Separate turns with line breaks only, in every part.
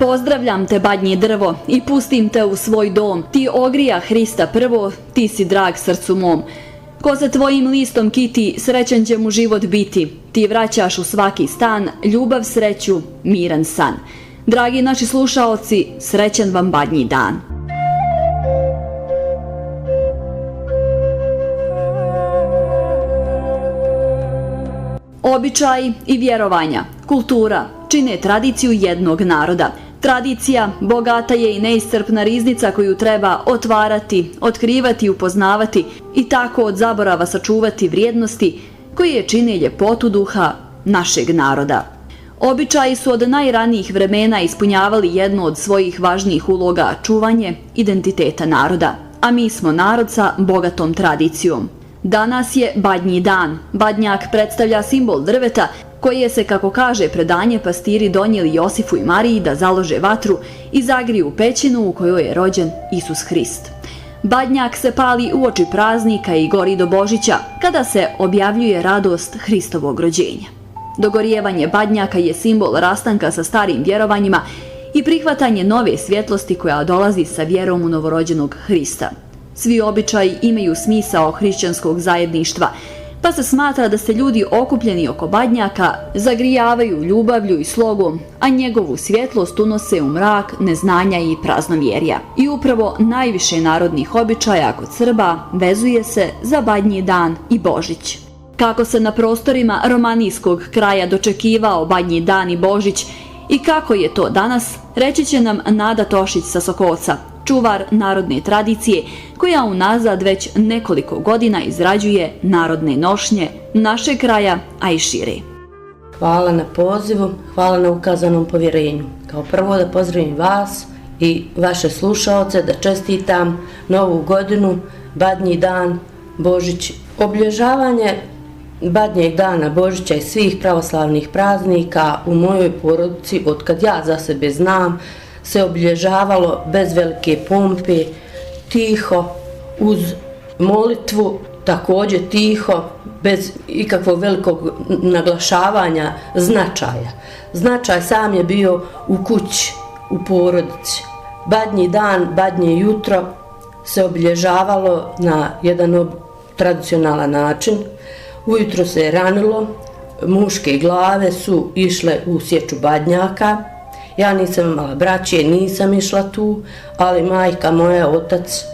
Pozdravljam te, badnje drvo, i pustim te u svoj dom. Ti ogrija Hrista prvo, ti si drag srcu mom. Ko se tvojim listom kiti, srećan će mu život biti. Ti vraćaš u svaki stan ljubav, sreću, miran san. Dragi naši slušaoci, srećan vam badnji dan. Običaji i vjerovanja, kultura čine tradiciju jednog naroda. Tradicija bogata je i neiscrpna riznica koju treba otvarati, otkrivati, upoznavati i tako od zaborava sačuvati vrijednosti koje čine ljepotu duha našeg naroda. Običaji su od najranijih vremena ispunjavali jednu od svojih važnijih uloga, čuvanje identiteta naroda, a mi smo narod sa bogatom tradicijom. Danas je badnji dan. Badnjak predstavlja simbol drveta koje se, kako kaže predanje, pastiri donijeli Josifu i Mariji da založe vatru i zagriju pećinu u kojoj je rođen Isus Hrist. Badnjak se pali uoči praznika i gori do Božića, kada se objavljuje radost Hristovog rođenja. Dogorijevanje badnjaka je simbol rastanka sa starim vjerovanjima i prihvatanje nove svjetlosti koja dolazi sa vjerom u novorođenog Hrista. Svi običaji imaju smisao hrišćanskog zajedništva, pa se smatra da se ljudi okupljeni oko badnjaka zagrijavaju ljubavlju i slogom, a njegovu svjetlost unose u mrak neznanja i praznovjerja. I upravo najviše narodnih običaja kod Srba vezuje se za badnji dan i Božić. Kako se na prostorima romanijskog kraja dočekivao badnji dan i Božić i kako je to danas, reći će nam Nada Tošić sa Sokoca, čuvar narodne tradicije koja unazad već nekoliko godina izrađuje narodne nošnje našeg kraja, a i šire.
Hvala na pozivu, hvala na ukazanom povjerenju. Kao prvo da pozdravim vas i vaše slušaoce, da čestitam Novu godinu, badnji dan, Božić. Obilježavanje badnjeg dana, Božića i svih pravoslavnih praznika u mojoj porodici, otkad ja za sebe znam, se obilježavalo bez velike pompe, tiho, uz molitvu, također tiho, bez ikakvog velikog naglašavanja značaja. Značaj sam je bio u kući, u porodici. Badnji dan, badnje jutro se obilježavalo na jedan tradicionalan način. Ujutro se je ranilo, muške glave su išle u sječu badnjaka. Ja nisam imala braće, nisam išla tu, ali majka moja, otac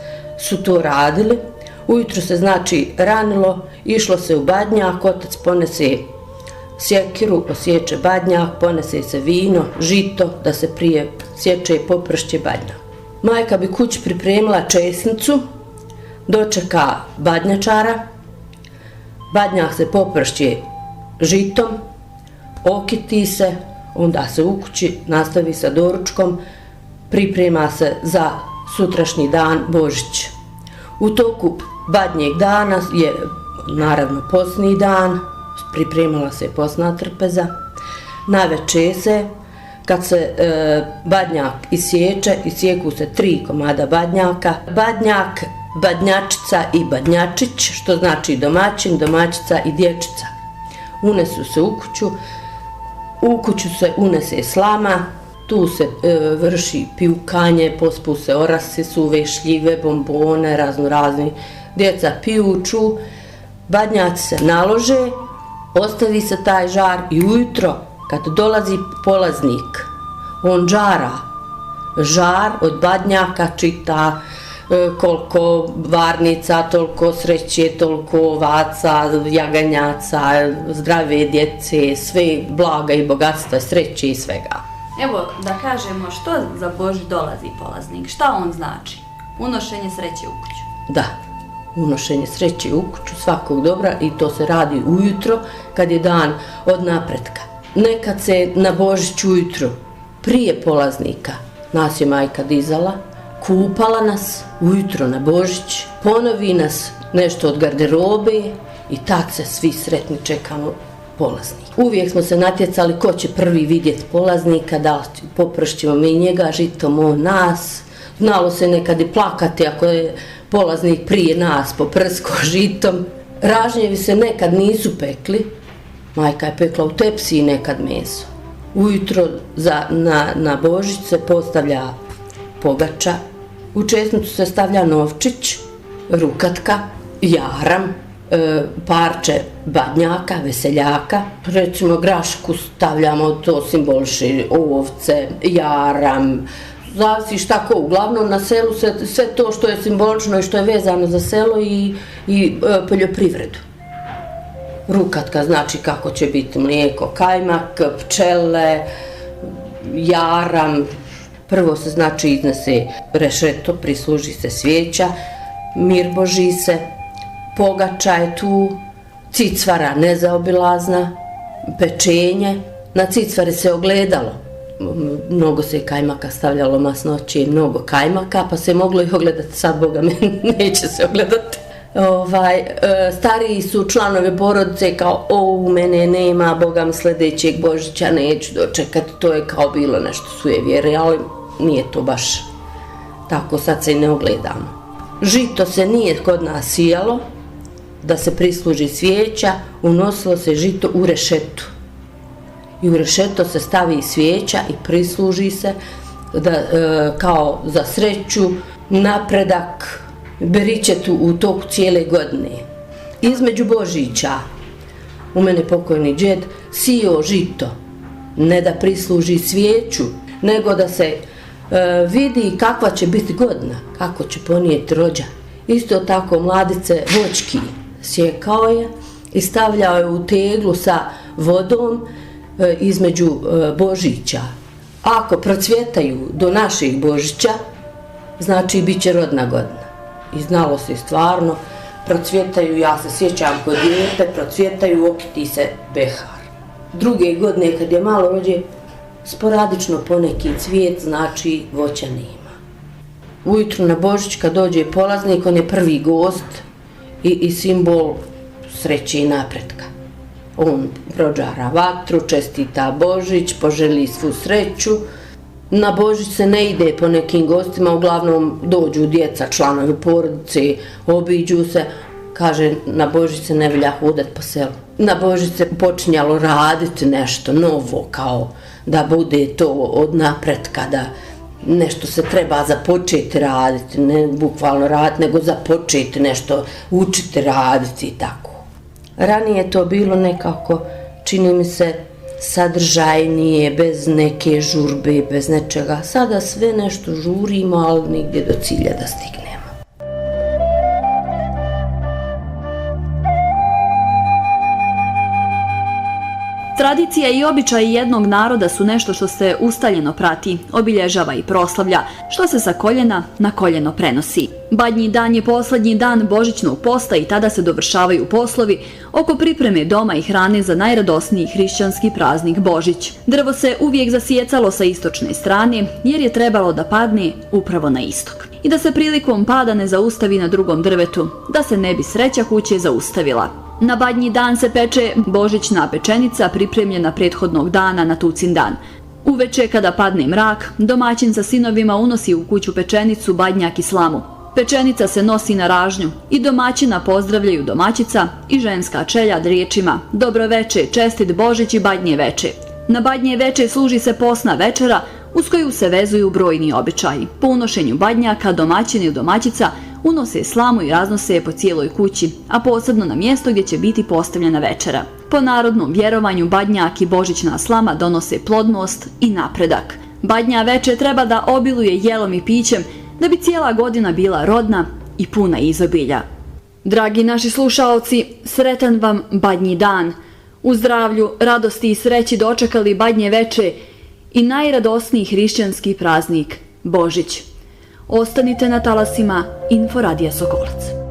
su to radili. Ujutro se znači ranilo, išlo se u badnjak, otac ponese sjekiru, osječe badnjak, ponese se vino, žito, da se prije sječe i popršće badnjak. Majka bi kući pripremila česnicu, dočeka badnjačara, badnjak se popršće žitom, okiti se, onda se u kući nastavi sa doručkom, priprema se za sutrašnji dan Božić. U toku badnjeg dana je naravno posni dan, pripremala se posna trpeza. Navečer se, kad se badnjak isječe, isjeku se 3 komada badnjaka. Badnjak, badnjačica i badnjačić, što znači domaćin, domaćica i dječica. Unesu se u kuću. U kuću se unese slama, tu se vrši pijukanje, pospu se orasi, suve šljive, bombone, razni. Djeca pijuču, badnjaci se nalože, ostavi se taj žar i ujutro kad dolazi polaznik, on žar od badnjaka čita koliko varnica, toliko sreće, toliko ovaca, jaganjaca, zdrave djece, sve blaga i bogatstva, sreće i svega.
Evo da kažemo što za Božić dolazi polaznik, šta on znači? Unošenje sreće u kuću.
Da, unošenje sreće u kuću, svakog dobra, i to se radi ujutro kad je dan od napretka. Nekad se na Božić ujutro, prije polaznika, nas je majka dizala, kupala nas ujutro na Božić, ponovi nas nešto od garderobe i tak se svi sretni čekamo polaznik. Uvijek smo se natjecali ko će prvi vidjeti polaznika, da popršćimo mi njega, žitom on nas. Znalo se nekad i plakati ako je polaznik prije nas poprsko žitom. Ražnjevi se nekad nisu pekli, majka je pekla u tepsiji nekad meso. Ujutro na Božić se postavlja pogača, u česnicu se stavlja novčić, rukatka, jaram, parče badnjaka, veseljaka. Recimo grašku stavljamo, to simboliši ovce, jaram, zavisi šta ko. Uglavnom na selu sve to što je simbolično i što je vezano za selo i poljoprivredu. Rukatka znači kako će biti mlijeko, kajmak, pčele, jaram. Prvo se znači iznese rešeto, prisluži se svijeća, mir boži se, pogača je tu, cicvara nezaobilazna, pečenje. Na cicvari se ogledalo. Mnogo se kajmaka stavljalo, masnoće, mnogo kajmaka, pa se moglo i ogledati. Sad, Boga mi, neće se ogledati. Stariji su članovi porodice kao, u mene nema, Boga mi sljedećeg Božića neću dočekati. To je kao bilo nešto sujevjere, ali nije to baš tako, sad se i ne ogledamo. Žito se nije kod nas sijalo, da se prisluži svijeća, unosilo se žito u rešetu. I u rešeto se stavi svijeća i prisluži se kao za sreću, napredak, beričetu u toku cijele godine. Između Božića, u mene pokojni džed sio žito, ne da prisluži svijeću, nego da se vidi kakva će biti godina, kako će ponijeti rođa. Isto tako mladice voćki sjekao je i stavljao je u teglu sa vodom između Božića. Ako procvjetaju do naših Božića, znači bit će rodna godina. I znalo se stvarno, procvjetaju, ja se sjećam kod dijete, procvjetaju, okiti se behar. Druge godine kad je malo rođe, sporadično poneki cvijet, znači voća nema. Ujutru na Božić kad dođe polaznik, on je prvi gost i simbol sreće i napretka. On prođara vatru, čestita Božić, poželi svu sreću. Na Božić se ne ide po nekim gostima, uglavnom dođu djeca, članovi porodice, obiđu se. Kaže, na Božić se ne velja hodat po selu. Na Božić se počinjalo raditi nešto novo, kao da bude to od napretka, da nešto se treba započeti raditi, ne bukvalno raditi, nego započeti nešto, učiti raditi i tako. Ranije je to bilo nekako, čini mi se, sadržajnije, bez neke žurbe, bez nečega. Sada sve nešto žurimo, ali nigdje do cilja da stignemo.
Tradicija i običaji jednog naroda su nešto što se ustaljeno prati, obilježava i proslavlja, što se sa koljena na koljeno prenosi. Badnji dan je posljednji dan božićnog posta i tada se dovršavaju poslovi oko pripreme doma i hrane za najradosniji hrišćanski praznik Božić. Drvo se uvijek zasijecalo sa istočne strane jer je trebalo da padne upravo na istok. I da se prilikom pada ne zaustavi na drugom drvetu, da se ne bi sreća kuće zaustavila. Na badnji dan se peče božićna pečenica pripremljena prethodnog dana na tucin dan. Uveče kada padne mrak, domaćin sa sinovima unosi u kuću pečenicu, badnjak i slamu. Pečenica se nosi na ražnju i domaćina pozdravljaju domaćica i ženska čeljad riječima dobro veče, čestit Božić i badnje veče. Na badnje veče služi se posna večera uz koju se vezuju brojni običaji. Po unošenju badnjaka domaćini i domaćica unose slamu i raznose je po cijeloj kući, a posebno na mjesto gdje će biti postavljena večera. Po narodnom vjerovanju badnjak i božićna slama donose plodnost i napredak. Badnja veče treba da obiluje jelom i pićem da bi cijela godina bila rodna i puna izobilja. Dragi naši slušaoci, sretan vam badnji dan. U zdravlju, radosti i sreći dočekali badnje veče i najradosniji hrišćanski praznik Božić. Ostanite na talasima Info Radija Sokolac.